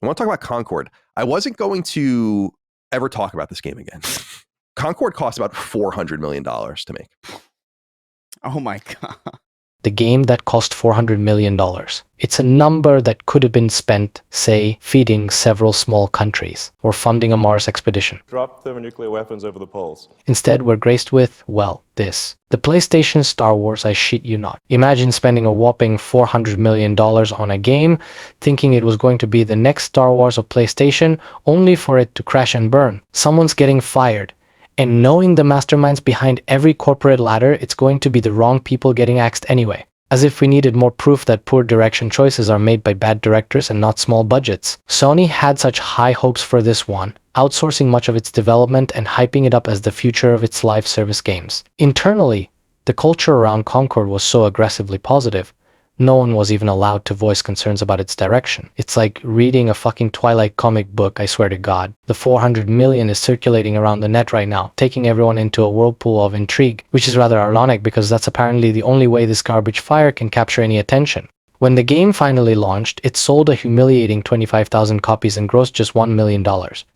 I want to talk about Concord. I wasn't going to ever talk about this game again. Concord cost about $400 million to make. Oh my God. The game that cost $400 million. It's a number that could have been spent, say, feeding several small countries or funding a Mars expedition. Drop thermonuclear weapons over the poles. Instead, we're graced with, well, this. The PlayStation Star Wars, I shit you not. Imagine spending a whopping $400 million on a game, thinking it was going to be the next Star Wars of PlayStation, only for it to crash and burn. Someone's getting fired. And knowing the masterminds behind every corporate ladder, it's going to be the wrong people getting axed anyway. As if we needed more proof that poor direction choices are made by bad directors and not small budgets. Sony had such high hopes for this one, outsourcing much of its development and hyping it up as the future of its live service games. Internally, the culture around Concord was so aggressively positive, no one was even allowed to voice concerns about its direction. It's like reading a fucking Twilight comic book, I swear to God. The 400 million is circulating around the net right now, taking everyone into a whirlpool of intrigue, which is rather ironic because that's apparently the only way this garbage fire can capture any attention. When the game finally launched, it sold a humiliating 25,000 copies and grossed just $1 million.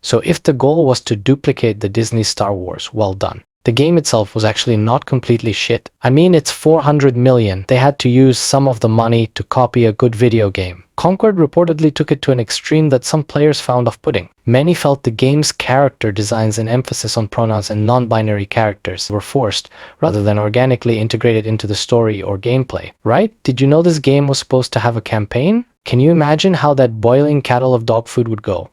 So if the goal was to duplicate the Disney Star Wars, well done. The game itself was actually not completely shit. I mean, it's 400 million. They had to use some of the money to copy a good video game. Concord reportedly took it to an extreme that some players found off-putting. Many felt the game's character designs and emphasis on pronouns and non-binary characters were forced, rather than organically integrated into the story or gameplay. Right? Did you know this game was supposed to have a campaign? Can you imagine how that boiling kettle of dog food would go?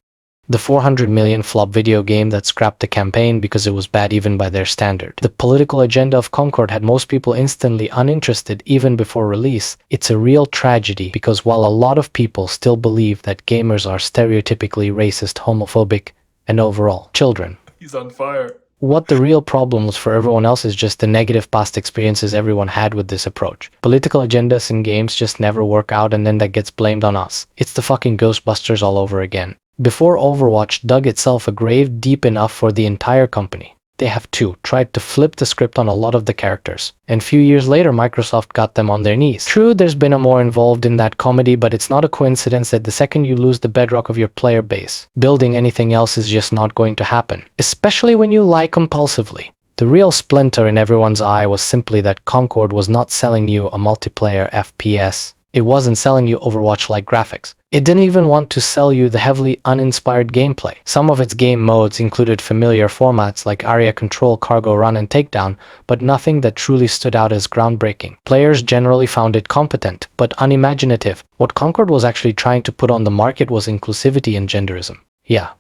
The 400 million flop video game that scrapped the campaign because it was bad even by their standard. The political agenda of Concord had most people instantly uninterested even before release. It's a real tragedy because while a lot of people still believe that gamers are stereotypically racist, homophobic, and overall children. He's on fire. What the real problem was for everyone else is just the negative past experiences everyone had with this approach. Political agendas in games just never work out and then that gets blamed on us. It's the fucking Ghostbusters all over again. Before Overwatch dug itself a grave deep enough for the entire company, they have too tried to flip the script on a lot of the characters. And few years later, Microsoft got them on their knees. True, there's been a more involved in that comedy, but it's not a coincidence that the second you lose the bedrock of your player base, building anything else is just not going to happen. Especially when you lie compulsively. The real splinter in everyone's eye was simply that Concord was not selling you a multiplayer FPS. It wasn't selling you Overwatch-like graphics. It didn't even want to sell you the heavily uninspired gameplay. Some of its game modes included familiar formats like area control, cargo run, and takedown, but nothing that truly stood out as groundbreaking. Players generally found it competent, but unimaginative. What Concord was actually trying to put on the market was inclusivity and genderism. Yeah,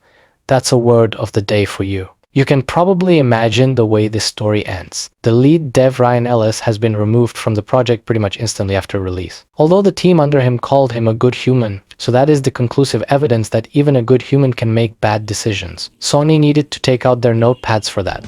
that's a word of the day for you. You can probably imagine the way this story ends. The lead dev Ryan Ellis has been removed from the project pretty much instantly after release. Although the team under him called him a good human, so that is the conclusive evidence that even a good human can make bad decisions. Sony needed to take out their notepads for that.